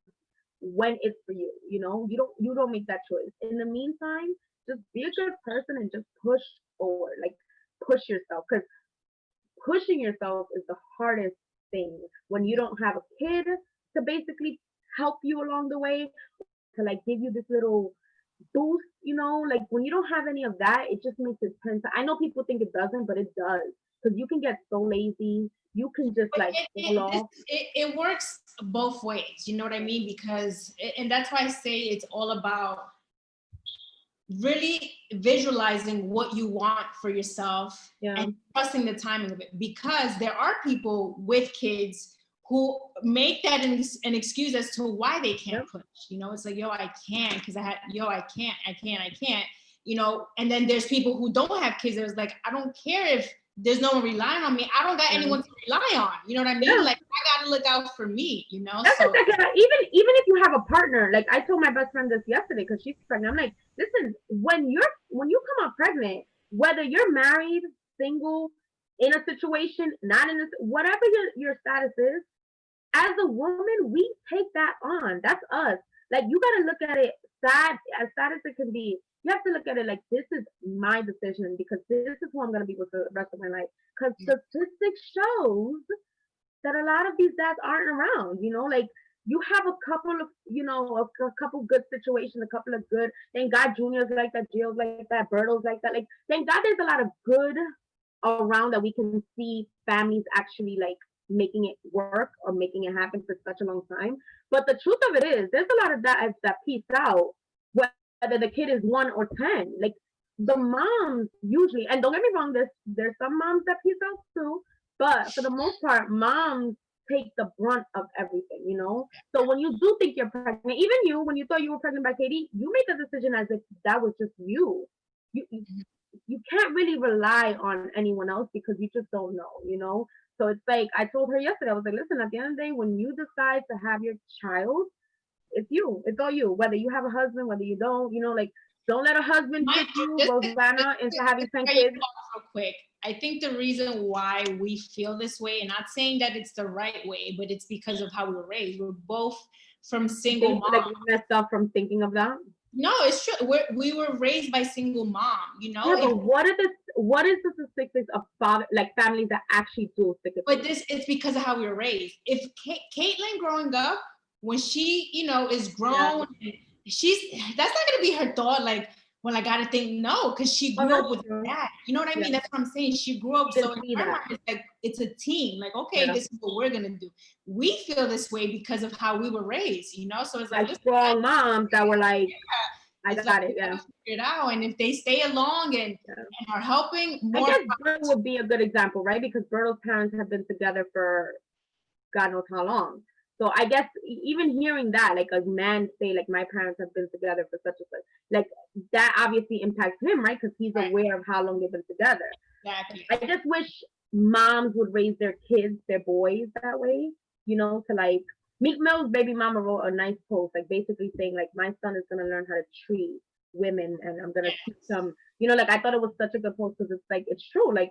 when it's for you, you don't make that choice. In the meantime, just be a good person and just push forward, push yourself, because pushing yourself is the hardest thing when you don't have a kid to basically help you along the way, to give you this little boost, when you don't have any of that, it just makes it 10 times. I know people think it doesn't, but it does. Because you can get so lazy. You can just like fall off. It works both ways. You know what I mean? Because, and that's why I say it's all about really visualizing what you want for yourself and trusting the timing of it. Because there are people with kids who make that an excuse as to why they can't push. You know, it's like, yo, I can't because I can't. You know, and then there's people who don't have kids. It was like, I don't care if there's no one relying on me. I don't got anyone to rely on. You know what I mean? Yeah. Like, I gotta look out for me, you know? That's so even if you have a partner, like I told my best friend this yesterday because she's pregnant. I'm like, listen, when you come out pregnant, whether you're married, single, in a situation, not in a, whatever your status is, as a woman, we take that on. That's us. Like, you gotta look at it as sad as it can be. You have to look at it like, this is my decision because this is who I'm gonna be with the rest of my life. Because statistics shows that a lot of these dads aren't around. You know, like, you have a couple of, you know, a couple good situations, a couple of good. Thank God, Junior's like that, Jill's like that, Berto's like that. Like, thank God, there's a lot of good around that we can see families actually like making it work or making it happen for such a long time. But the truth of it is, there's a lot of dads that piece out, whether the kid is 1 or 10. Like, the moms usually, and don't get me wrong, there's some moms that piece out too, but for the most part, moms take the brunt of everything, you know? So when you do think you're pregnant, even you, when you thought you were pregnant by Katie, you made the decision as if that was just you. You can't really rely on anyone else because you just don't know, you know? So it's like, I told her yesterday, I was like, listen, at the end of the day, when you decide to have your child, it's you. It's all you. Whether you have a husband, whether you don't, you know, like, don't let a husband trick you, Rosanna, into having 10 kids. Real quick, I think the reason why we feel this way, and not saying that it's the right way, but it's because of how we were raised. We're both from single moms. Like, messed up from thinking of that. No, it's true. We were raised by single mom, you know. Yeah, but what is the statistics of families that actually do stick it? But it's because of how we were raised. If Caitlin growing up, when she, you know, is grown, that's not gonna be her thought. Like, well, I gotta think, no, because she grew up with that. You know what I mean? That's what I'm saying. She grew up, so in her mind, it's like, it's a team. Like, okay, this is what we're gonna do. We feel this way because of how we were raised, you know. So it's like strong moms that were like, I got it, figure it out. And if they stay along and are helping, more. I guess Berto would be a good example, right? Because Berto's parents have been together for God knows how long. So I guess even hearing that, like, a man say, like, my parents have been together for such and such, like, that obviously impacts him, right? Because he's aware of how long they've been together. Exactly. I just wish moms would raise their kids, their boys, that way, you know, to like, Meek Mill's baby mama wrote a nice post, like, basically saying, like, my son is going to learn how to treat women and I'm going to teach them, you know, like, I thought it was such a good post because it's like, it's true. Like,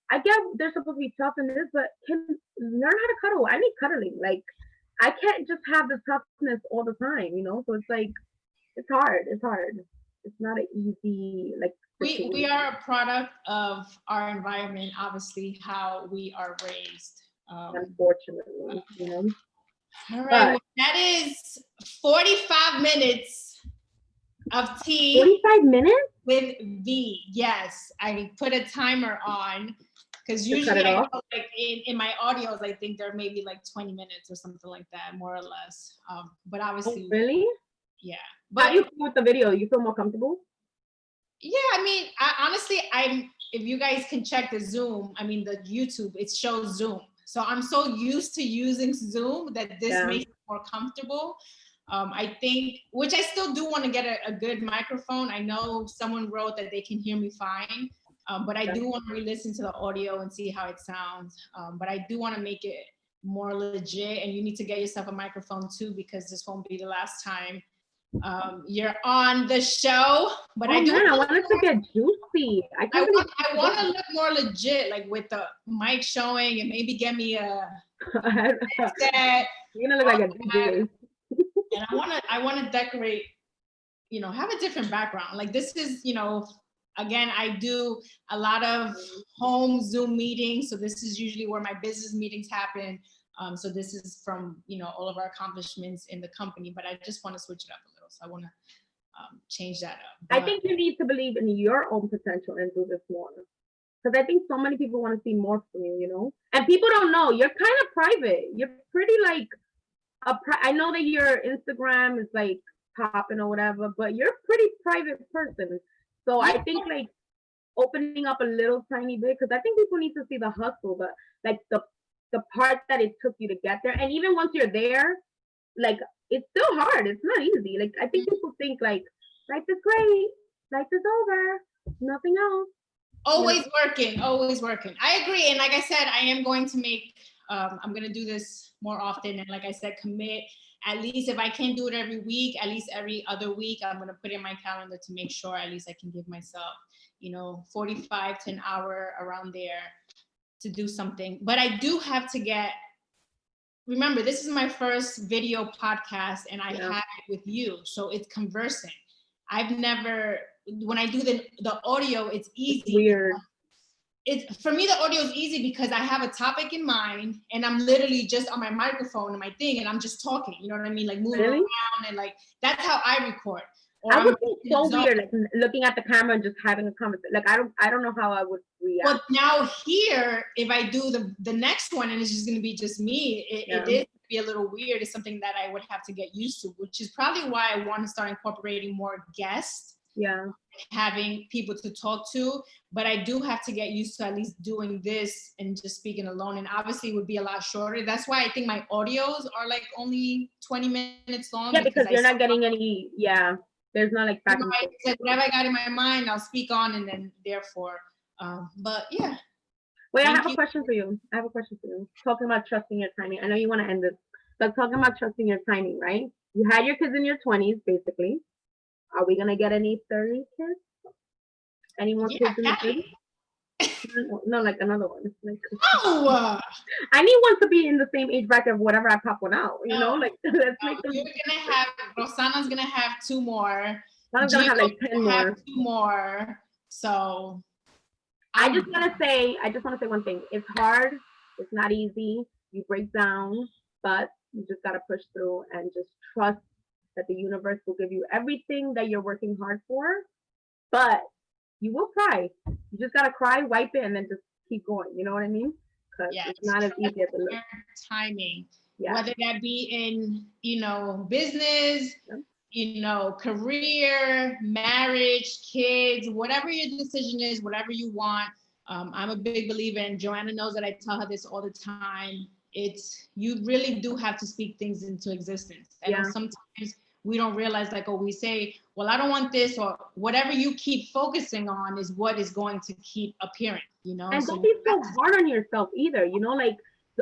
I get they're supposed to be tough in this, but can learn how to cuddle. I need cuddling. Like, I can't just have the toughness all the time, you know? So it's like, it's hard. It's hard. It's not an easy, like, we are a product of our environment, obviously, how we are raised. Unfortunately, you know? All right, well, that is 45 minutes of tea. 45 minutes? With V, yes. I put a timer on because usually I go, like, in my audios, I think there may be like 20 minutes or something like that, more or less. But obviously. Oh, really? Yeah. But how do you feel with the video? You feel more comfortable? Yeah, I mean, honestly, if you guys can check the Zoom, I mean, the YouTube, it shows Zoom. So I'm so used to using Zoom that this makes it more comfortable. I think, which I still do want to get a good microphone. I know someone wrote that they can hear me fine, but I do want to re-listen to the audio and see how it sounds. But I do want to make it more legit, and you need to get yourself a microphone too, because this won't be the last time you're on the show. But I want it to get juicy. I want to look more legit, like with the mic showing, and maybe get me a headset. You're gonna look like a DJ. And I want to decorate, you know, have a different background. Like, this is, you know, again, I do a lot of home Zoom meetings. So this is usually where my business meetings happen. So this is from, you know, all of our accomplishments in the company, but I just want to switch it up a little. So I want to change that up. But I think you need to believe in your own potential and do this more. Because I think so many people want to see more from you, you know? And people don't know, you're kind of private. You're pretty like, I know that your Instagram is like popping or whatever, but you're a pretty private person. So I think like opening up a little tiny bit, because I think people need to see the hustle, but like the part that it took you to get there. And even once you're there, like it's still hard. It's not easy. Like I think people think like life is great, life is over, nothing else. Always working, always working. I agree. And like I said, I am going to make, I'm going to do this more often. And like I said, commit, at least if I can't do it every week, at least every other week, I'm going to put in my calendar to make sure at least I can give myself, 45 to an hour around there to do something. But I do have to remember, this is my first video podcast and I had it with you. So it's conversing. I've never, when I do the audio, it's easy. It's weird. For me, the audio is easy because I have a topic in mind and I'm literally just on my microphone and my thing and I'm just talking, you know what I mean? Like moving around and like, that's how I record. Or I would be so weird, like looking at the camera and just having a conversation. Like I don't know how I would react. But now here, if I do the next one and it's just gonna be just me, it is be a little weird. It's something that I would have to get used to, which is probably why I want to start incorporating more guests. Yeah. Having people to talk to, but I do have to get used to at least doing this and just speaking alone. And obviously it would be a lot shorter. That's why I think my audios are like only 20 minutes long. Yeah, because you're not getting any, there's not like back and forth. Whatever I got in my mind, I'll speak on and then therefore, but yeah. Wait, I have a question for you. Talking about trusting your timing. I know you want to end this, but talking about trusting your timing, right? You had your kids in your 20s, basically. Are we gonna get any 30 kids? Any more kids in the 30s? No, like another one. Like, no! I need one to be in the same age bracket of whatever I pop one out. You know, like let's make them. You're gonna have Rosanna's gonna have 2 more. I'm gonna have like 10 more. 2 more. So I just want to say one thing. It's hard. It's not easy. You break down, but you just gotta push through and just trust that the universe will give you everything that you're working hard for. But you will cry. You just gotta cry, wipe it, and then just keep going. You know what I mean? Because it's not as easy as it looks. Timing, whether that be in business, career, marriage, kids, whatever your decision is, whatever you want. I'm a big believer, and Johanna knows that I tell her this all the time. You really do have to speak things into existence. And sometimes we don't realize, like, we say, well, I don't want this, or whatever you keep focusing on is what is going to keep appearing, And don't be so hard on yourself either, like,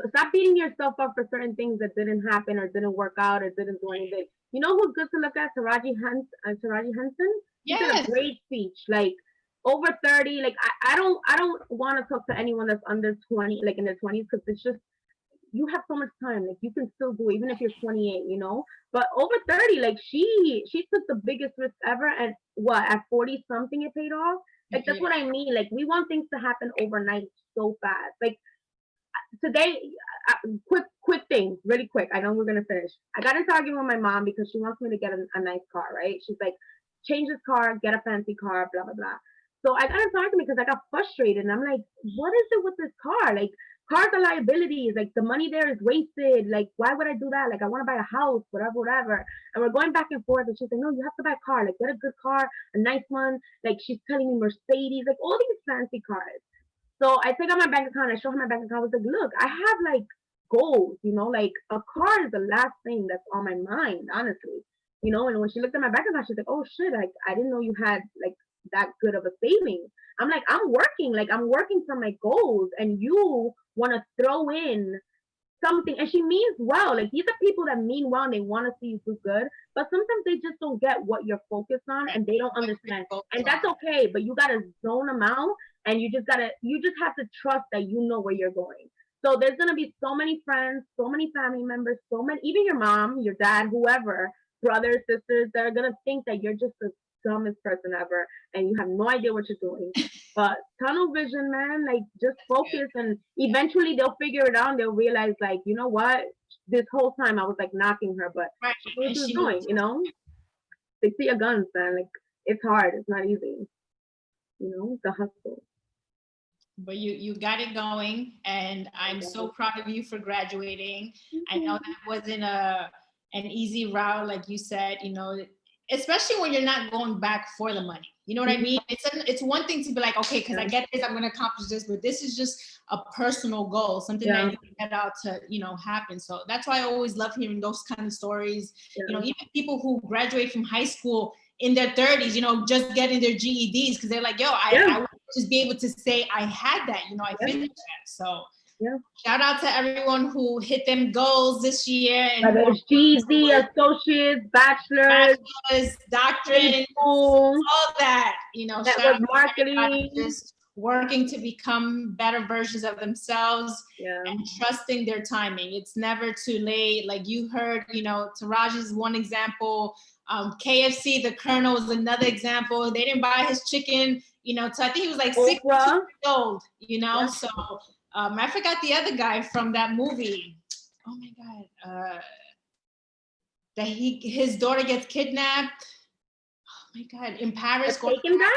stop beating yourself up for certain things that didn't happen or didn't work out or didn't do anything. You know who's good to look at? Taraji Henson. She did a great speech. Like, over 30, like, I don't want to talk to anyone that's under 20, like in their 20s, because it's just, you have so much time. Like, you can still do it, even if you're 28, But over 30, like, she took the biggest risk ever, and at 40 something it paid off. Like, that's what I mean. Like, we want things to happen overnight so fast. Like, today, quick thing, really quick. I know we're gonna finish. I got into argument with my mom because she wants me to get a nice car, right? She's like, change this car, get a fancy car, blah blah blah. So I got into argument because I got frustrated, and I'm like, what is it with this car? Like, cars are liabilities. Like, the money there is wasted. Like, why would I do that? Like, I want to buy a house, whatever. And we're going back and forth, and she's like, no, you have to buy a car. Like, get a good car, a nice one. Like, she's telling me Mercedes, like all these fancy cars. So I take out my bank account, I show her my bank account. I was like, look, I have like goals, like a car is the last thing that's on my mind, honestly. And when she looked at my bank account, she's like, oh shit, I didn't know you had like that good of a savings. I'm like, I'm working for my goals, and you want to throw in something. And she means well. Like, these are people that mean well and they want to see you do good, but sometimes they just don't get what you're focused on, and they don't understand. And that's okay, but you gotta zone them out, and you just have to trust that you know where you're going. So there's gonna be so many friends, so many family members, even your mom, your dad, whoever, brothers, sisters, that are gonna think that you're just the dumbest person ever and you have no idea what you're doing. But tunnel vision, man, like, just focus, and eventually they'll figure it out, and they'll realize, like, you know what, this whole time I was like knocking her, but she knew what she was doing, Stick to your guns, man. Like, it's hard, it's not easy, the hustle. but you got it going, and I'm so proud of you for graduating. I know that wasn't an easy route, like you said, you know, especially when you're not going back for the money. You know what I mean? It's one thing to be like, okay, because I get this, I'm going to accomplish this, but this is just a personal goal, something that you set out to, you know, happen. So that's why I always love hearing those kind of stories. You know, even people who graduate from high school in their 30s, you know, just getting their GEDs because they're like, yo, I would just be able to say I had that, you know, I finished that. So shout out to everyone who hit them goals this year. And whether it's GED, associates, bachelors, doctorate, all that, you know, network marketing, just working to become better versions of themselves and trusting their timing. It's never too late. Like you heard, you know, Taraj is one example. KFC, the Colonel is another example. They didn't buy his chicken, you know, so I think he was like 6 years old, you know, so I forgot the other guy from that movie. Oh my God. That his daughter gets kidnapped. Oh my God, in Paris. Taken guy?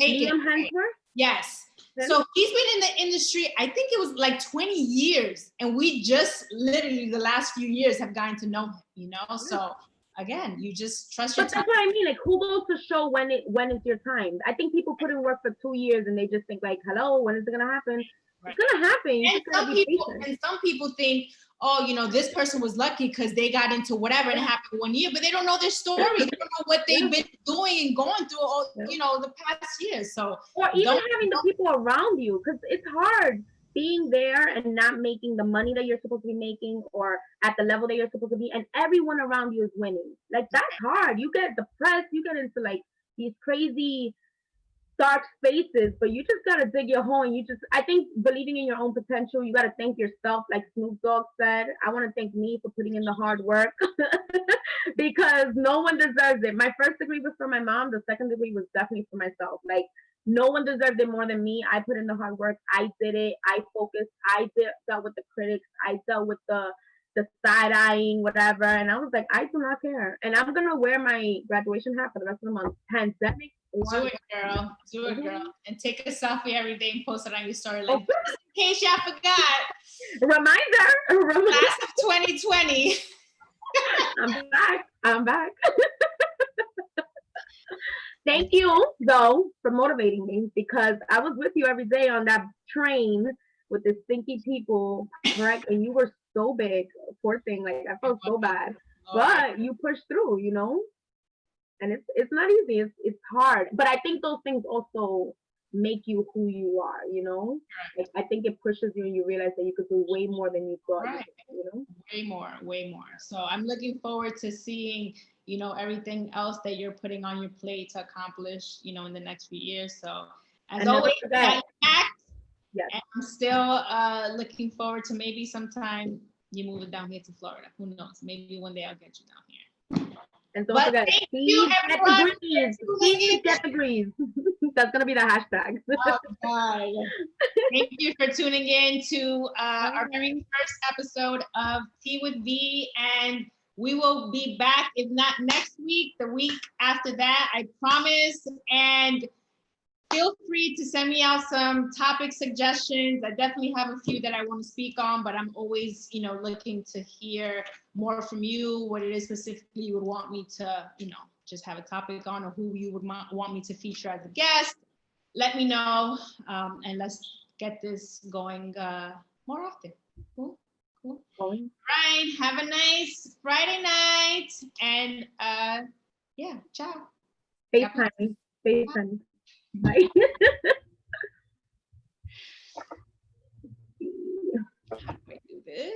Liam Hemsworth? Yes. So he's been in the industry, I think it was like 20 years. And we just literally the last few years have gotten to know him, you know? So again, you just trust your time. But that's what I mean. Like, who goes to show when is your time? I think people put in work for 2 years and they just think like, hello, when is it gonna happen? It's gonna happen. And some people think, oh, you know, this person was lucky because they got into whatever and it happened 1 year, but they don't know their story. They don't know what they've been doing and going through all, you know, the past years. So or even having the people around you, because it's hard being there and not making the money that you're supposed to be making or at the level that you're supposed to be, and everyone around you is winning. Like that's hard. You get depressed, you get into like these crazy dark spaces, but you just gotta dig your hole. And I think believing in your own potential, you gotta thank yourself, like Snoop Dogg said. I want to thank me for putting in the hard work because no one deserves it. My first degree was for my mom. The second degree was definitely for myself. Like no one deserved it more than me. I put in the hard work. I did it. I focused. Dealt with the critics. I dealt with the side-eyeing, whatever. And I was like, I do not care. And I'm gonna wear my graduation hat for the rest of the month. Pandemic. Do it, girl. Do it, girl. And take a selfie every day and post it on your story. Like, just in case y'all forgot. Reminder. Class of 2020. I'm back. Thank you, though, for motivating me because I was with you every day on that train with the stinky people, correct? And you were so big, poor thing. Like I felt so bad, but you pushed through, you know. And it's not easy. It's hard, but I think those things also make you who you are. You know, like, I think it pushes you, and you realize that you could do way more than you thought. You could, you know, way more. So I'm looking forward to seeing, you know, everything else that you're putting on your plate to accomplish, you know, in the next few years. So as always, and I'm still looking forward to maybe sometime you move it down here to Florida. Who knows? Maybe one day I'll get you down here. And don't forget, get degrees. That's gonna be the hashtag. Oh, God. Thank you for tuning in to our very first episode of Tea with V, and we will be back, if not next week, the week after that, I promise. And feel free to send me out some topic suggestions. I definitely have a few that I want to speak on, but I'm always, you know, looking to hear more from you, what it is specifically you would want me to, you know, just have a topic on, or who you would want me to feature as a guest. Let me know, and let's get this going more often. Cool. Right. Have a nice Friday night, and ciao. FaceTime. Bye.